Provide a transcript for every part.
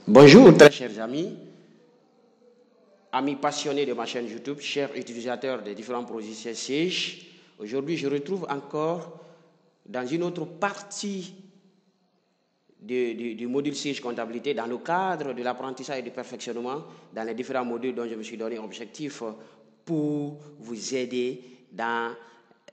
Bonjour très chers amis passionnés de ma chaîne YouTube, chers utilisateurs des différents produits CSCH. Aujourd'hui, je retrouve encore dans une autre partie du module CSCH comptabilité dans le cadre de l'apprentissage et du perfectionnement dans les différents modules dont je me suis donné objectif pour vous aider dans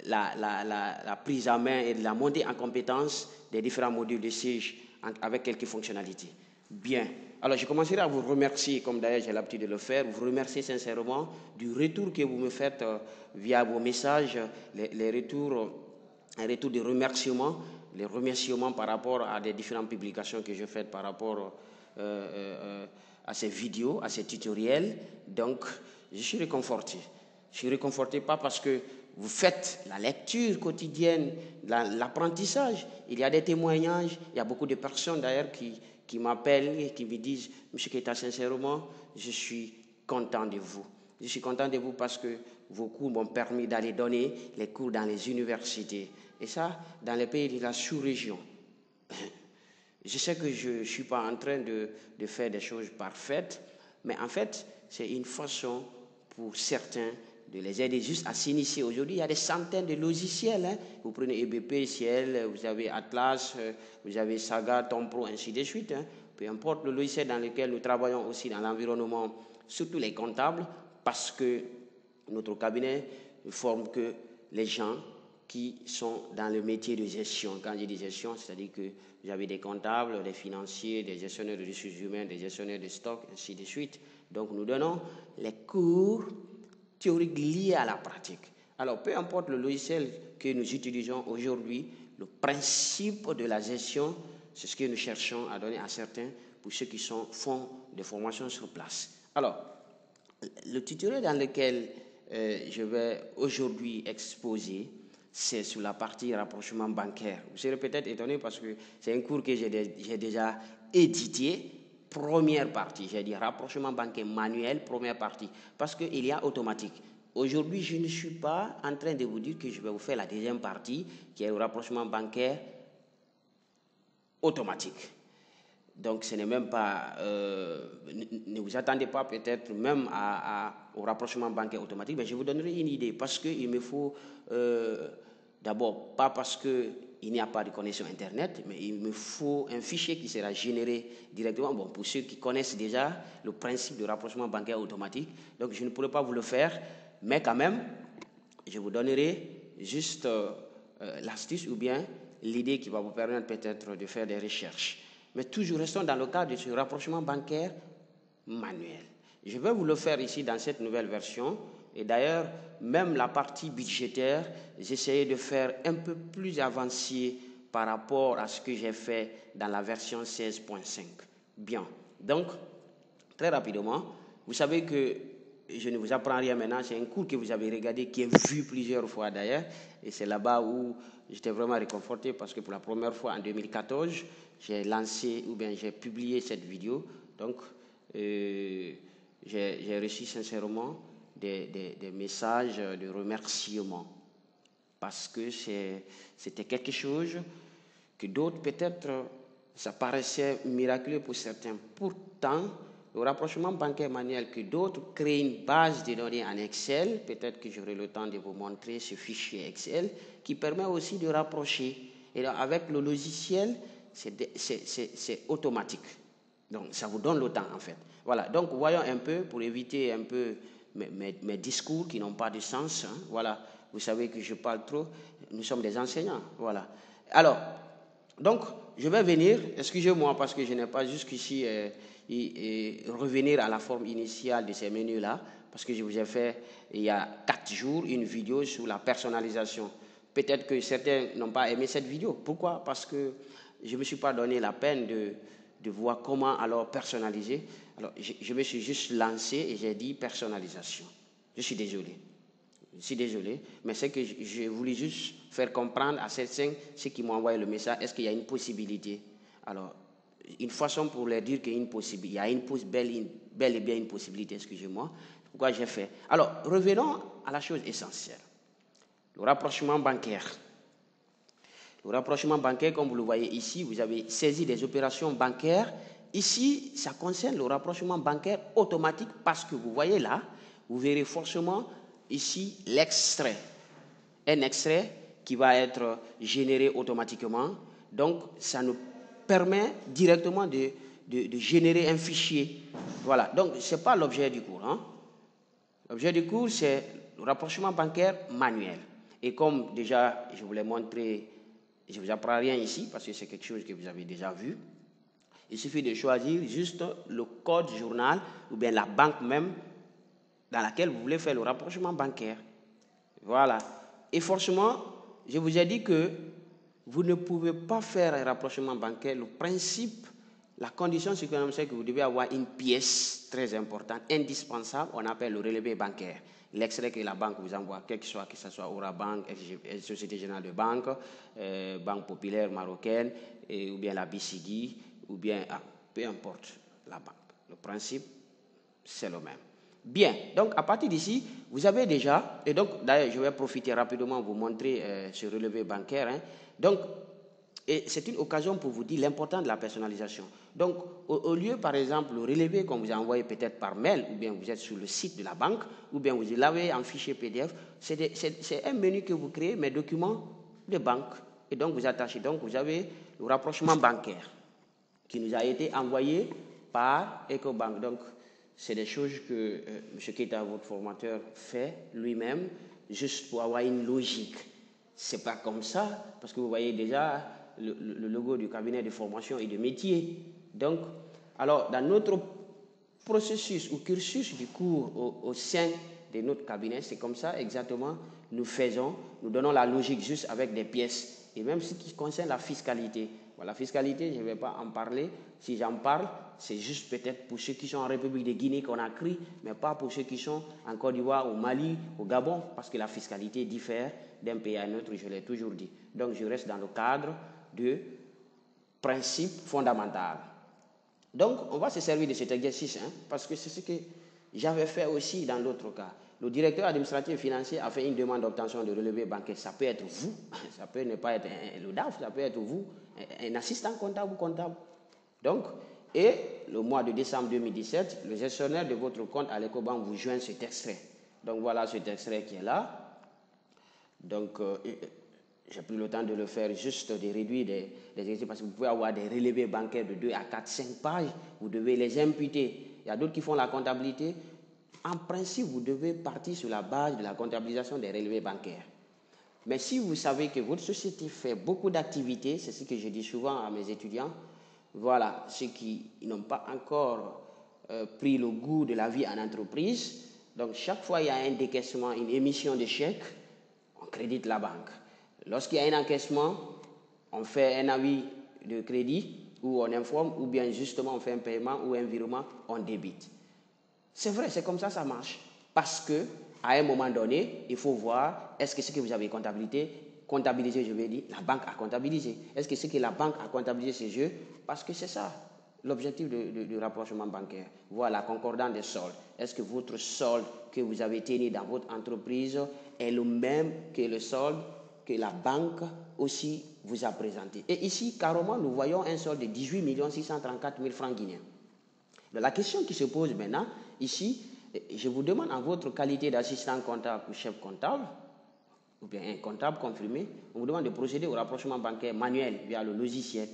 la prise en main et la montée en compétence des différents modules de CSCH avec quelques fonctionnalités. Bien. Alors, je commencerai à vous remercier, comme d'ailleurs j'ai l'habitude de le faire, vous remercier sincèrement du retour que vous me faites via vos messages, les retours de remerciements, les remerciements par rapport à des différentes publications que je fais par rapport à ces vidéos, à ces tutoriels. Donc, je suis réconforté. Je suis réconforté pas parce que vous faites la lecture quotidienne, l'apprentissage. Il y a des témoignages, il y a beaucoup de personnes d'ailleurs qui m'appellent et qui me disent « Monsieur Keita, sincèrement, je suis content de vous. Je suis content de vous parce que vos cours m'ont permis d'aller donner les cours dans les universités. Et ça, dans les pays de la sous-région. Je sais que je ne suis pas en train de faire des choses parfaites, mais en fait, c'est une façon pour certains de les aider juste à s'initier. Aujourd'hui, il y a des centaines de logiciels. Hein. Vous prenez EBP, Ciel, vous avez Atlas, vous avez Saga, Tompro, ainsi de suite. Hein. Peu importe le logiciel dans lequel nous travaillons aussi dans l'environnement, surtout les comptables, parce que notre cabinet ne forme que les gens qui sont dans le métier de gestion. Quand je dis gestion, c'est-à-dire que vous avez des comptables, des financiers, des gestionnaires de ressources humaines, des gestionnaires de stock, ainsi de suite. Donc, nous donnons les cours théoriques liées à la pratique. Alors, peu importe le logiciel que nous utilisons aujourd'hui, le principe de la gestion, c'est ce que nous cherchons à donner à certains pour ceux qui font des formations sur place. Alors, le tutoriel dans lequel je vais aujourd'hui exposer, c'est sur la partie rapprochement bancaire. Vous serez peut-être étonné parce que c'est un cours que j'ai déjà édité. Première partie, j'ai dit rapprochement bancaire manuel, première partie, parce qu'il y a automatique. Aujourd'hui, je ne suis pas en train de vous dire que je vais vous faire la deuxième partie, qui est le rapprochement bancaire automatique. Donc, ce n'est même pas, ne vous attendez pas peut-être même au rapprochement bancaire automatique, mais je vous donnerai une idée, parce qu'il me faut, d'abord, pas parce qu'il n'y a pas de connexion Internet, mais il me faut un fichier qui sera généré directement, bon, pour ceux qui connaissent déjà le principe de rapprochement bancaire automatique. Donc, je ne pourrai pas vous le faire, mais quand même, je vous donnerai juste l'astuce ou bien l'idée qui va vous permettre peut-être de faire des recherches. Mais toujours restons dans le cadre de ce rapprochement bancaire manuel. Je vais vous le faire ici dans cette nouvelle version. Et d'ailleurs, même la partie budgétaire, j'essayais de faire un peu plus avancé par rapport à ce que j'ai fait dans la version 16.5. Bien. Donc, très rapidement, vous savez que je ne vous apprends rien maintenant, c'est un cours que vous avez regardé, qui est vu plusieurs fois d'ailleurs, et c'est là-bas où j'étais vraiment réconforté parce que pour la première fois en 2014, j'ai lancé ou bien j'ai publié cette vidéo. Donc, j'ai reçu sincèrement des messages de remerciement parce que c'était quelque chose que d'autres, peut-être, ça paraissait miraculeux pour certains. Pourtant, le rapprochement bancaire manuel que d'autres créent une base de données en Excel, peut-être que j'aurai le temps de vous montrer ce fichier Excel, qui permet aussi de rapprocher. Et là, avec le logiciel, c'est automatique. Donc, ça vous donne le temps, en fait. Voilà, donc voyons un peu, pour éviter un peu mes discours qui n'ont pas de sens. Hein. Voilà, vous savez que je parle trop, nous sommes des enseignants. Voilà. Alors, donc, je vais venir, excusez-moi parce que je n'ai pas jusqu'ici revenir à la forme initiale de ces menus-là, parce que je vous ai fait, il y a 4 jours, une vidéo sur la personnalisation. Peut-être que certains n'ont pas aimé cette vidéo. Pourquoi? Parce que je ne me suis pas donné la peine de voir comment alors personnaliser. Alors, je me suis juste lancé et j'ai dit personnalisation. Je suis désolé. Je suis désolé, mais c'est que je voulais juste faire comprendre à certains, ceux qui m'ont envoyé le message, est-ce qu'il y a une possibilité? Alors, une façon pour leur dire qu'il y a une possibilité, il y a bel et bien une possibilité, excusez-moi, pourquoi j'ai fait. Alors, revenons à la chose essentielle, le rapprochement bancaire. Le rapprochement bancaire, comme vous le voyez ici, vous avez saisi des opérations bancaires ici, ça concerne le rapprochement bancaire automatique parce que vous voyez là, vous verrez forcément ici l'extrait. Un extrait qui va être généré automatiquement. Donc, ça nous permet directement de générer un fichier. Voilà. Donc, ce n'est pas l'objet du cours. Hein. L'objet du cours, c'est le rapprochement bancaire manuel. Et comme déjà, je vous l'ai montré, je ne vous apprends rien ici parce que c'est quelque chose que vous avez déjà vu. Il suffit de choisir juste le code journal ou bien la banque même dans laquelle vous voulez faire le rapprochement bancaire. Voilà. Et forcément, je vous ai dit que vous ne pouvez pas faire un rapprochement bancaire. Le principe, la condition, c'est que vous devez avoir une pièce très importante, indispensable, on appelle le relevé bancaire. L'extrait que la banque vous envoie, que ce soit Orabank, Société Générale de Banque, Banque Populaire Marocaine, ou bien la BCD, ou bien, peu importe la banque. Le principe, c'est le même. Bien, donc à partir d'ici, vous avez déjà, et donc d'ailleurs je vais profiter rapidement vous montrer ce relevé bancaire. Hein. Donc, et c'est une occasion pour vous dire l'importance de la personnalisation. Donc, au lieu, par exemple, le relevé qu'on vous a envoyé peut-être par mail, ou bien vous êtes sur le site de la banque, ou bien vous l'avez en fichier PDF, c'est un menu que vous créez, mes documents de banque. Et donc, vous attachez. Donc, vous avez le rapprochement bancaire qui nous a été envoyé par EcoBank. Donc, c'est des choses que M. Keita, votre formateur, fait lui-même, juste pour avoir une logique. Ce n'est pas comme ça, parce que vous voyez déjà le logo du cabinet de formation et de métier. Donc, alors, dans notre processus ou cursus du cours au sein de notre cabinet, c'est comme ça exactement nous faisons, nous donnons la logique juste avec des pièces. Et même ce qui concerne la fiscalité. Bon, la fiscalité, je ne vais pas en parler. Si j'en parle, c'est juste peut-être pour ceux qui sont en République de Guinée qu'on a écrit, mais pas pour ceux qui sont en Côte d'Ivoire, au Mali, au Gabon, parce que la fiscalité diffère d'un pays à un autre, je l'ai toujours dit. Donc, je reste dans le cadre de principes fondamentaux. Donc, on va se servir de cet exercice, hein, parce que c'est ce que j'avais fait aussi dans l'autre cas. Le directeur administratif et financier a fait une demande d'obtention de relevé bancaire. Ça peut être vous, ça peut ne pas être le DAF, ça peut être vous, un assistant comptable ou comptable. Donc, et le mois de décembre 2017, le gestionnaire de votre compte à l'Ecobank vous joint cet extrait. Donc, voilà cet extrait qui est là. Donc, j'ai pris le temps de le faire juste de réduire des exercices parce que vous pouvez avoir des relevés bancaires de 2 à 4, 5 pages. Vous devez les imputer. Il y a d'autres qui font la comptabilité. En principe, vous devez partir sur la base de la comptabilisation des relevés bancaires. Mais si vous savez que votre société fait beaucoup d'activités, c'est ce que je dis souvent à mes étudiants, voilà, ceux qui n'ont pas encore pris le goût de la vie en entreprise, donc chaque fois il y a un décaissement, une émission de chèque, on crédite la banque. Lorsqu'il y a un encaissement, on fait un avis de crédit où on informe, ou bien justement on fait un paiement ou un virement, on débite. C'est vrai, c'est comme ça marche. Parce que à un moment donné, il faut voir, est-ce que ce que vous avez comptabilisé, je vais dire, la banque a comptabilisé. Est-ce que ce que la banque a comptabilisé, c'est jeu? Parce que c'est ça, l'objectif du rapprochement bancaire. Voir la concordance des soldes. Est-ce que votre solde que vous avez tenu dans votre entreprise est le même que le solde que la banque aussi vous a présenté? Et ici, carrément, nous voyons un solde de 18 634 000 francs guinéens. Donc, la question qui se pose maintenant, ici, je vous demande en votre qualité d'assistant comptable ou chef comptable, ou bien un comptable confirmé, on vous demande de procéder au rapprochement bancaire manuel via le logiciel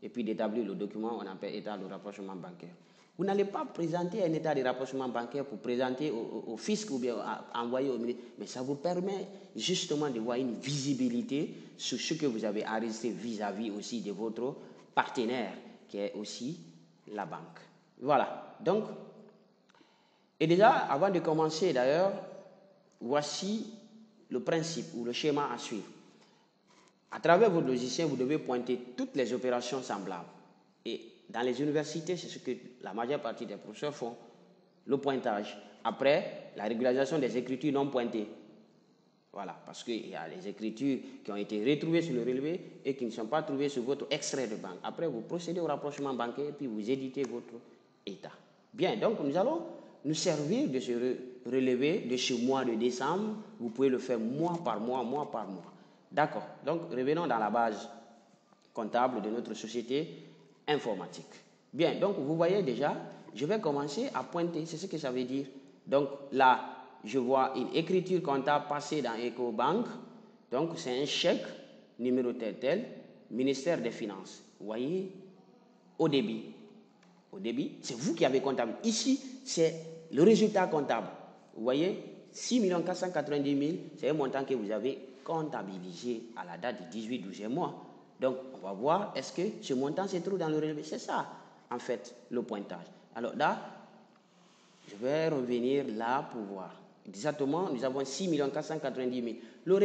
et puis d'établir le document, on appelle état de rapprochement bancaire. Vous n'allez pas présenter un état de rapprochement bancaire pour présenter au fisc ou bien envoyer au ministre, mais ça vous permet justement de voir une visibilité sur ce que vous avez enregistré vis-à-vis aussi de votre partenaire, qui est aussi la banque. Voilà, donc, et déjà, avant de commencer d'ailleurs, voici le principe ou le schéma à suivre. À travers votre logiciel, vous devez pointer toutes les opérations semblables. Et dans les universités, c'est ce que la majeure partie des professeurs font, le pointage. Après, la régularisation des écritures non pointées. Voilà, parce qu'il y a les écritures qui ont été retrouvées sur le relevé et qui ne sont pas trouvées sur votre extrait de banque. Après, vous procédez au rapprochement bancaire, puis vous éditez votre état. Bien, donc nous allons nous servir de ce relevé de ce mois de décembre. Vous pouvez le faire mois par mois, mois par mois. D'accord. Donc, revenons dans la base comptable de notre société informatique. Bien, donc vous voyez déjà, je vais commencer à pointer, c'est ce que ça veut dire. Donc là, je vois une écriture comptable passer dans EcoBank. Donc c'est un chèque, numéro tel, ministère des Finances. Vous voyez, au débit. Au débit, c'est vous qui avez comptable. Ici, c'est le résultat comptable. Vous voyez, 6 490 000, c'est un montant que vous avez comptabilisé à la date du 18-12e mois. Donc, on va voir, est-ce que ce montant se trouve dans le relevé? C'est ça, en fait, le pointage. Alors là, je vais revenir là pour voir. Exactement, nous avons 6 490 000.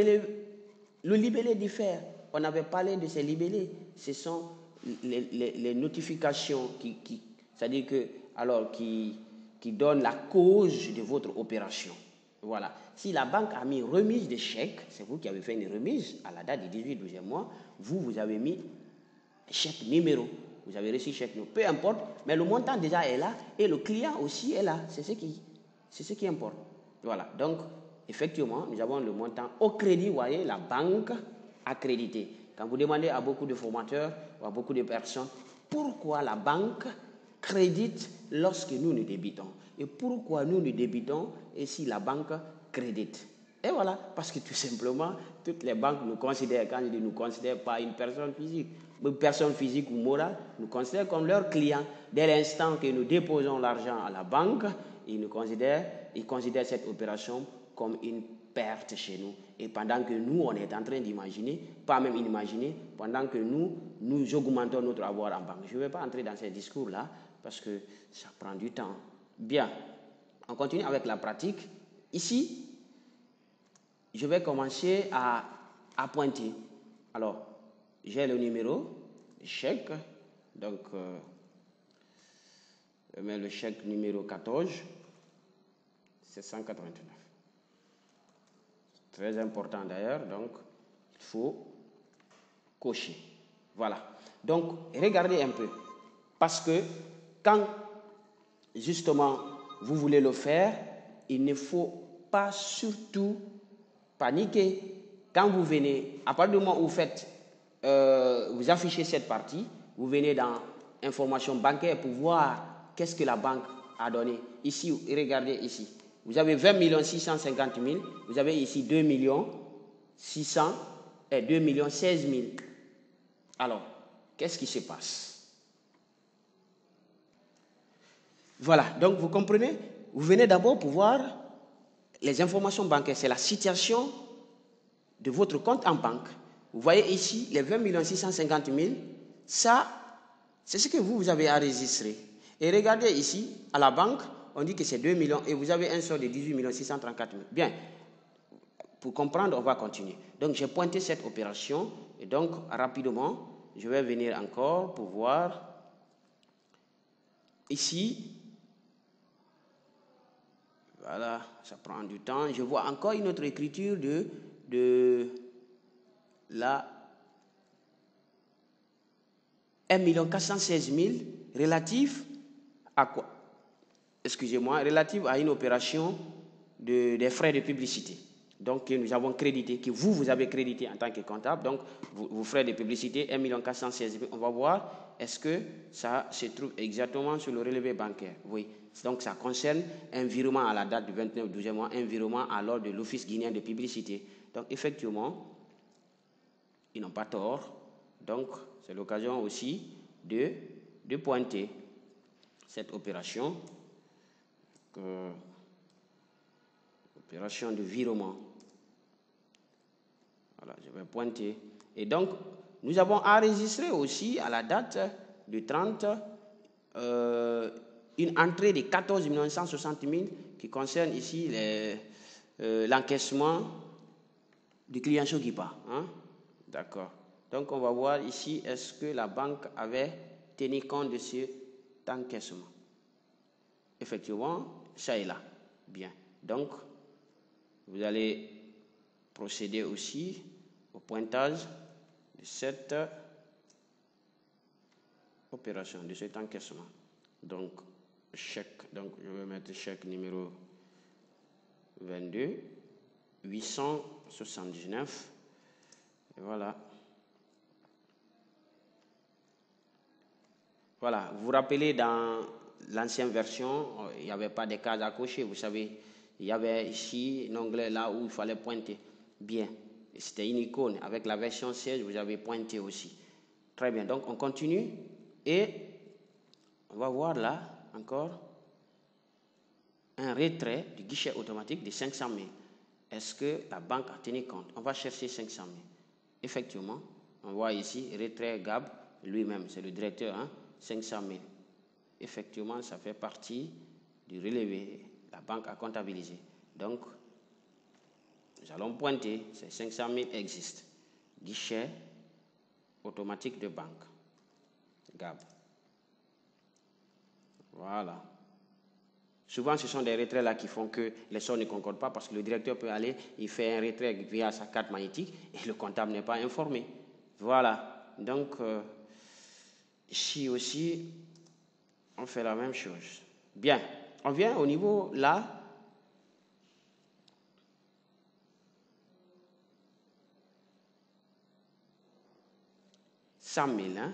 Le libellé diffère. On avait parlé de ces libellés. Ce sont les notifications c'est-à-dire que, alors, qui donnent la cause de votre opération. Voilà. Si la banque a mis remise de chèque, c'est vous qui avez fait une remise à la date du 18-12e mois, vous avez mis chèque numéro. Vous avez reçu chèque numéro. Peu importe, mais le montant déjà est là et le client aussi est là. C'est ce qui importe. Voilà. Donc, effectivement, nous avons le montant au crédit, vous voyez, la banque accréditée. Quand vous demandez à beaucoup de formateurs ou à beaucoup de personnes pourquoi la banque crédite lorsque nous nous débitons et pourquoi nous nous débitons et si la banque crédite. Et voilà, parce que tout simplement, toutes les banques nous considèrent, quand je dis nous considèrent pas une personne physique ou morale, nous considèrent comme leurs clients. Dès l'instant que nous déposons l'argent à la banque, ils considèrent cette opération comme une perte chez nous. Et pendant que nous, on est en train d'imaginer, pas même imaginer, pendant que nous augmentons notre avoir en banque. Je ne vais pas entrer dans ces discours-là, parce que ça prend du temps. Bien, on continue avec la pratique. Ici, je vais commencer à pointer. Alors, j'ai le numéro, le chèque. Donc, je mets le chèque numéro 14, 789. Très important d'ailleurs, donc il faut cocher. Voilà. Donc, regardez un peu. Parce que quand, justement, vous voulez le faire, il ne faut pas surtout paniquer. Quand vous venez, à partir du moment où vous faites, vous affichez cette partie, vous venez dans information bancaire pour voir qu'est-ce que la banque a donné. Ici, regardez ici. Vous avez 20 650 000, vous avez ici 2 600 et 2 16 000. Alors, qu'est-ce qui se passe? Voilà, donc vous comprenez? Vous venez d'abord pour voir les informations bancaires, c'est la situation de votre compte en banque. Vous voyez ici, les 20 650 000, ça, c'est ce que vous avez enregistré. Et regardez ici, à la banque, on dit que c'est 2 millions et vous avez un solde de 18 634 000. Bien, pour comprendre, on va continuer. Donc, j'ai pointé cette opération et donc, rapidement, je vais venir encore pour voir ici. Voilà, ça prend du temps. Je vois encore une autre écriture de la 1 416 000 relative à quoi? Excusez-moi, relative à une opération des frais de publicité. Donc, que nous avons crédité, que vous avez crédité en tant que comptable. Donc, vos frais de publicité, 1 416 000. On va voir, est-ce que ça se trouve exactement sur le relevé bancaire? Oui. Donc, ça concerne un virement à la date du 29-12e mois, un virement à l'ordre de l'Office guinéen de publicité. Donc, effectivement, ils n'ont pas tort. Donc, c'est l'occasion aussi de pointer cette opération. Opération de virement. Voilà, je vais pointer. Et donc, nous avons enregistré aussi à la date du 30 une entrée de 14 160 000 qui concerne ici l'encaissement du client Shogipa. Hein? D'accord. Donc, on va voir ici, est-ce que la banque avait tenu compte de cet encaissement? Effectivement, ça est là. Bien. Donc, vous allez procéder aussi au pointage de cette opération, de cet encaissement. Donc, chèque, donc je vais mettre chèque numéro 22, 879. Et voilà. Voilà, vous vous rappelez, dans l'ancienne version, il n'y avait pas de cases à cocher. Vous savez, il y avait ici un onglet là où il fallait pointer. Bien, c'était une icône. Avec la version 16, vous avez pointé aussi. Très bien, donc on continue. Et on va voir là, encore, un retrait du guichet automatique de 500 000. Est-ce que la banque a tenu compte? On va chercher 500 000. Effectivement, on voit ici, retrait Gab, lui-même, c'est le directeur, hein, 500 000. Effectivement, ça fait partie du relevé. La banque a comptabilisé. Donc, nous allons pointer, ces 500 000 existent. Guichet automatique de banque. Gab. Voilà. Souvent, ce sont des retraits là qui font que les sommes ne concordent pas parce que le directeur peut aller, il fait un retrait via sa carte magnétique et le comptable n'est pas informé. Voilà. Donc, ici aussi, on fait la même chose. Bien. On vient au niveau là. « 100 000. Hein?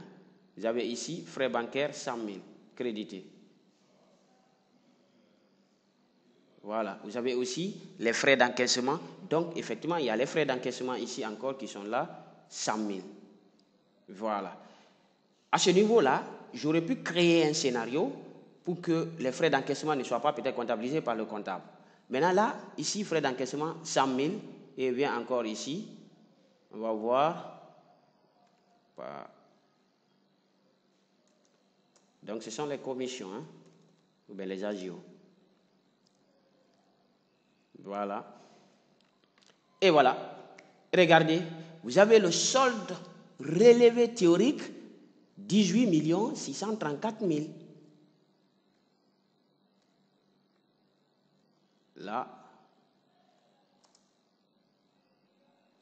Vous avez ici frais bancaires 100 000 crédités. Voilà. Vous avez aussi les frais d'encaissement. Donc, effectivement, il y a les frais d'encaissement ici encore qui sont là, 100 000. Voilà. À ce niveau-là, j'aurais pu créer un scénario pour que les frais d'encaissement ne soient pas peut-être comptabilisés par le comptable. Maintenant, là, ici, frais d'encaissement, 100 000. Et bien encore ici, on va voir. Donc, ce sont les commissions, hein, ou bien les agios. Voilà. Et voilà. Regardez, vous avez le solde relevé théorique, 18 634 000. Là,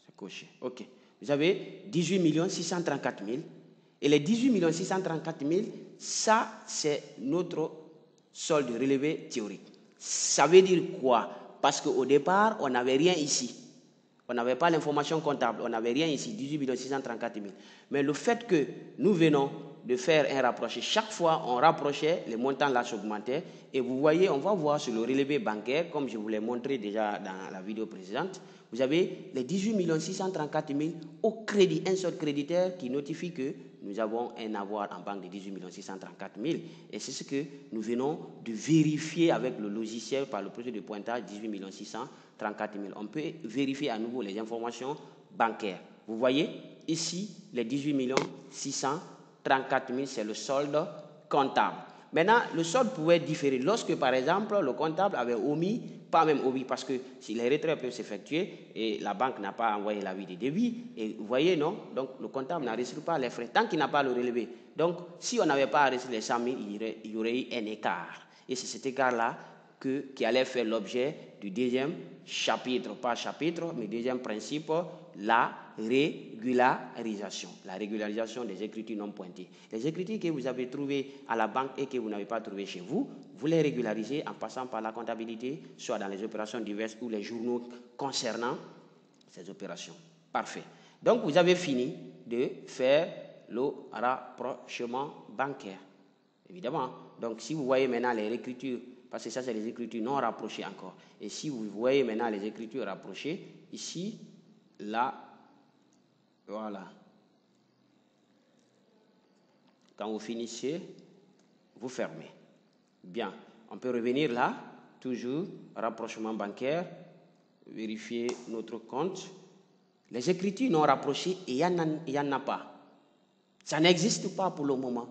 c'est coché. OK. Vous avez 18 634 000. Et les 18 634 000, ça, c'est notre solde relevé théorique. Ça veut dire quoi? Parce qu'au départ, on n'avait rien ici. On n'avait pas l'information comptable. On n'avait rien ici, 18 634 000. Mais le fait que nous venons de faire un rapproché, chaque fois on rapprochait, les montants là s'augmentaient. Et vous voyez, on va voir sur le relevé bancaire, comme je vous l'ai montré déjà dans la vidéo précédente, vous avez les 18 634 000 au crédit, un seul créditaire qui notifie que nous avons un avoir en banque de 18 634 000. Et c'est ce que nous venons de vérifier avec le logiciel par le processus de pointage 18 634 000. On peut vérifier à nouveau les informations bancaires. Vous voyez, ici, les 18 634 000, c'est le solde comptable. Maintenant, le solde pouvait différer lorsque, par exemple, le comptable avait omis, pas même omis, parce que si les retraits peuvent s'effectuer et la banque n'a pas envoyé l'avis de débit, et vous voyez, non? Donc, le comptable n'a reçu pas les frais tant qu'il n'a pas le relevé. Donc, si on n'avait pas reçu les 100 000, il y aurait eu un écart. Et c'est cet écart-là qui allait faire l'objet du deuxième chapitre, pas chapitre, mais deuxième principe, la régularisation. La régularisation des écritures non pointées. Les écritures que vous avez trouvées à la banque et que vous n'avez pas trouvées chez vous, vous les régularisez en passant par la comptabilité, soit dans les opérations diverses ou les journaux concernant ces opérations. Parfait. Donc, vous avez fini de faire le rapprochement bancaire. Évidemment. Donc, si vous voyez maintenant les écritures, parce que ça, c'est les écritures non rapprochées encore. Et si vous voyez maintenant les écritures rapprochées, ici, là, voilà. Quand vous finissez, vous fermez. Bien. On peut revenir là, toujours, rapprochement bancaire, vérifier notre compte. Les écritures non rapprochées, il n'y en a pas. Ça n'existe pas pour le moment.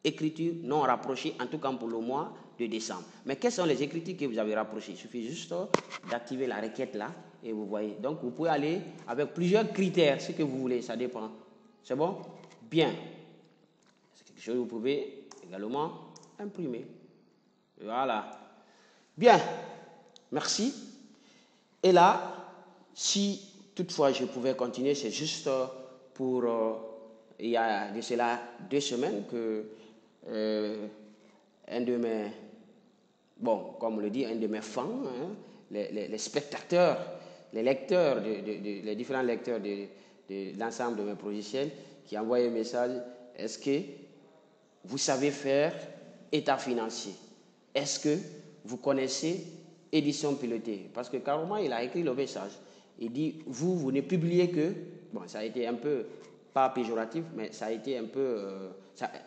Écriture non rapprochée, en tout cas pour le mois de décembre. Mais quelles sont les écritures que vous avez rapprochées? Il suffit juste d'activer la requête là et vous voyez. Donc vous pouvez aller avec plusieurs critères, ce que vous voulez, ça dépend. C'est bon? Bien. C'est quelque chose que vous pouvez également imprimer. Voilà. Bien. Merci. Et là, si toutefois je pouvais continuer, c'est juste pour... il y a de cela 2 semaines que un de mes, bon, comme on le dit, un de mes fans, hein, les spectateurs, les lecteurs, les différents lecteurs de l'ensemble de mes logiciels, qui a envoyé un message, est-ce que vous savez faire état financier? Est-ce que vous connaissez édition pilotée? Parce que carrément, il a écrit le message. Il dit, vous ne publiez que... Bon, ça a été un peu, pas péjoratif, mais ça a été un peu...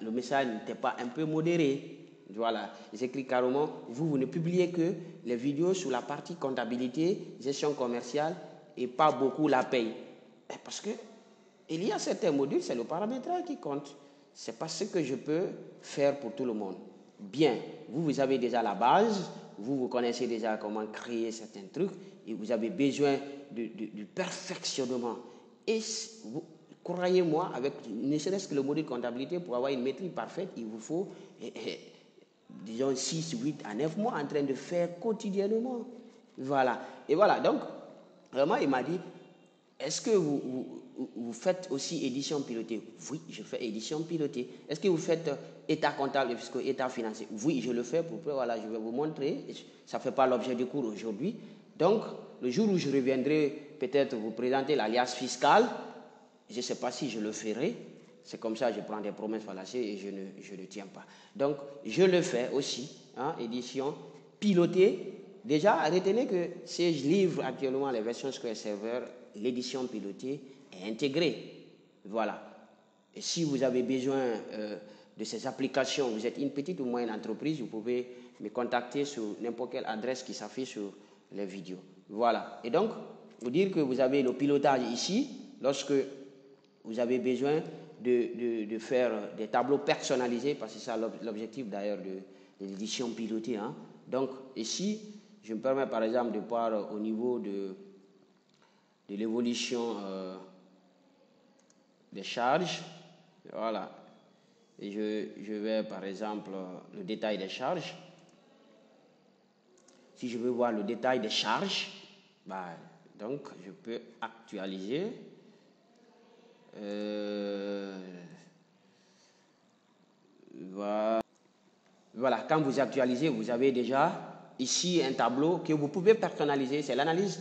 le message n'était pas un peu modéré. Voilà, il écrit carrément, vous ne publiez que les vidéos sur la partie comptabilité, gestion commerciale et pas beaucoup la paye. Parce que il y a certains modules, c'est le paramétrage qui compte. Ce n'est pas ce que je peux faire pour tout le monde. Bien, vous avez déjà la base, vous connaissez déjà comment créer certains trucs et vous avez besoin du perfectionnement. Et croyez-moi, avec ne serait-ce que le module comptabilité, pour avoir une maîtrise parfaite, il vous faut, disons, 6, 8 à 9 mois en train de faire quotidiennement. Voilà. Et voilà, donc, vraiment, il m'a dit, est-ce que vous faites aussi édition pilotée? Oui, je fais édition pilotée. Est-ce que vous faites état comptable et fiscal, état financier? Oui, je le fais. Voilà, je vais vous montrer. Ça ne fait pas l'objet du cours aujourd'hui. Donc, le jour où je reviendrai peut-être vous présenter l'alias fiscal, je ne sais pas si je le ferai. C'est comme ça, je prends des promesses fallacieuses et je ne tiens pas. Donc, je le fais aussi, hein, édition pilotée. Déjà, retenez que si je livre actuellement les versions SQL Server, l'édition pilotée est intégrée. Voilà. Et si vous avez besoin de ces applications, vous êtes une petite ou moyenne entreprise, vous pouvez me contacter sur n'importe quelle adresse qui s'affiche sur les vidéos. Voilà. Et donc, vous dire que vous avez le pilotage ici, lorsque vous avez besoin de faire des tableaux personnalisés, parce que c'est ça l'objectif d'ailleurs de l'édition pilotée. Hein. Donc, ici, je me permets par exemple de voir au niveau de l'évolution des charges. Voilà. Et je vais par exemple le détail des charges. Si je veux voir le détail des charges, donc je peux actualiser. Voilà, quand vous actualisez, vous avez déjà ici un tableau que vous pouvez personnaliser. C'est l'analyse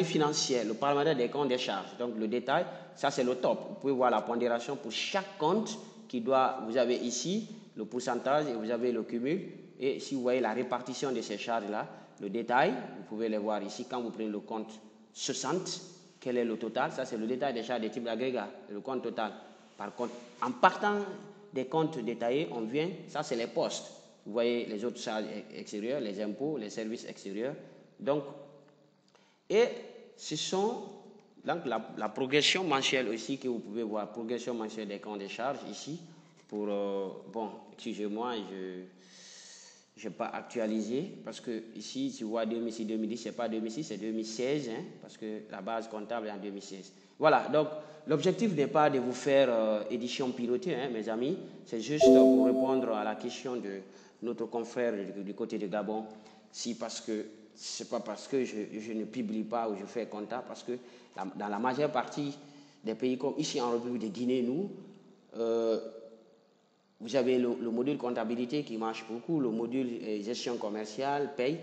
financière, le paramètre des comptes des charges. Donc le détail, ça c'est le top. Vous pouvez voir la pondération pour chaque compte vous avez ici le pourcentage et vous avez le cumul. Et si vous voyez la répartition de ces charges-là, le détail, vous pouvez les voir ici. Quand vous prenez le compte 60, quel est le total? Ça c'est le détail des charges de type agrégat, le compte total. Par contre, en partant des comptes détaillés, on vient, ça c'est les postes. Vous voyez les autres charges extérieures, les impôts, les services extérieurs. Donc, et ce sont donc la progression mensuelle aussi que vous pouvez voir, progression mensuelle des comptes de charges ici. Pour, bon, excusez-moi, je n'ai pas actualisé parce que ici, tu vois 2006-2010, ce n'est pas 2006, c'est 2016, hein, parce que la base comptable est en 2016. Voilà, donc l'objectif n'est pas de vous faire édition pilotée, hein, mes amis, c'est juste pour répondre à la question de notre confrère du côté de Gabon, c'est pas parce que je ne publie pas ou je fais comptable, parce que dans la majeure partie des pays comme ici en République de Guinée, nous, vous avez le module comptabilité qui marche beaucoup, le module gestion commerciale, paye.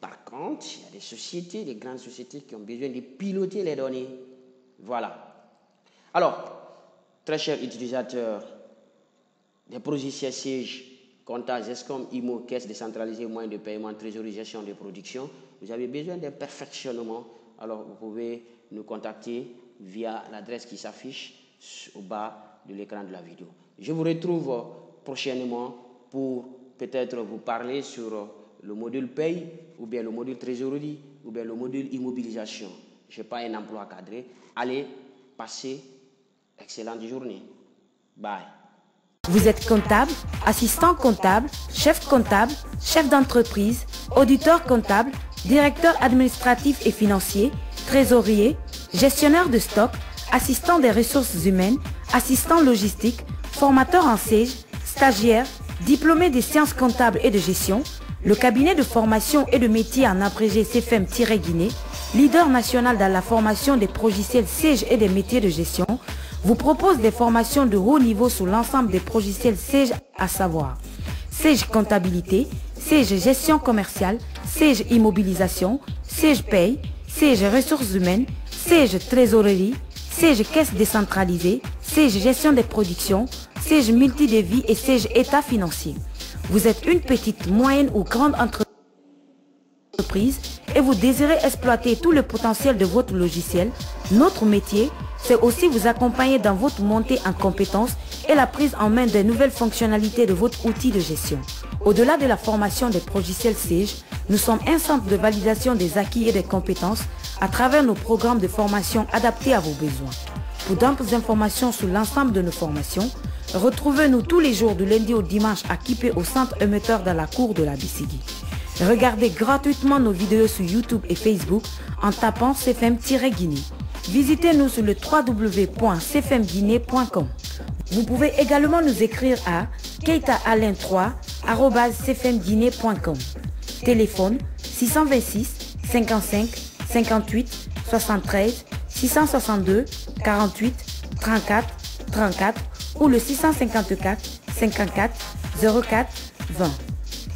Par contre, il y a des sociétés, des grandes sociétés qui ont besoin de piloter les données. Voilà. Alors, très chers utilisateurs des logiciels SAGE, compta, GESCOM, IMO, caisse décentralisée, moyens de paiement, trésorerie, gestion de production, vous avez besoin d'un perfectionnement. Alors, vous pouvez nous contacter via l'adresse qui s'affiche au bas de l'écran de la vidéo. Je vous retrouve prochainement pour peut-être vous parler sur le module paye, ou bien le module trésorerie, ou bien le module immobilisation. Je n'ai pas un emploi cadré. Allez, passez excellente journée. Bye. Vous êtes comptable, assistant comptable, chef d'entreprise, auditeur comptable, directeur administratif et financier, trésorier, gestionnaire de stock, assistant des ressources humaines, assistant logistique, formateur en SAGE, stagiaire, diplômé des sciences comptables et de gestion, le cabinet de formation et de métier en abrégé CFM-Guinée, leader national dans la formation des logiciels SAGE et des métiers de gestion, vous propose des formations de haut niveau sur l'ensemble des logiciels SAGE, à savoir SAGE comptabilité, SAGE gestion commerciale, SAGE immobilisation, SAGE paye, SAGE ressources humaines, SAGE trésorerie, SAGE caisse décentralisée, SAGE gestion des productions, Sage Multidévis et Sage État Financier. Vous êtes une petite, moyenne ou grande entreprise et vous désirez exploiter tout le potentiel de votre logiciel. Notre métier, c'est aussi vous accompagner dans votre montée en compétences et la prise en main des nouvelles fonctionnalités de votre outil de gestion. Au-delà de la formation des logiciels Sage, nous sommes un centre de validation des acquis et des compétences à travers nos programmes de formation adaptés à vos besoins. Pour d'amples informations sur l'ensemble de nos formations, retrouvez-nous tous les jours du lundi au dimanche à Kipé au centre émetteur dans la cour de la Bissigi. Regardez gratuitement nos vidéos sur YouTube et Facebook en tapant CFM-Guinée. Visitez-nous sur le www.cfmguinée.com. Vous pouvez également nous écrire à keitaalain3@cfmguinée.com. Téléphone 626 55 58 73 662 48 34 34 ou le 654 54 04 20.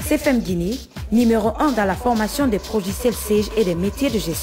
CFM Guinée, numéro 1 dans la formation des logiciels Sage et des métiers de gestion.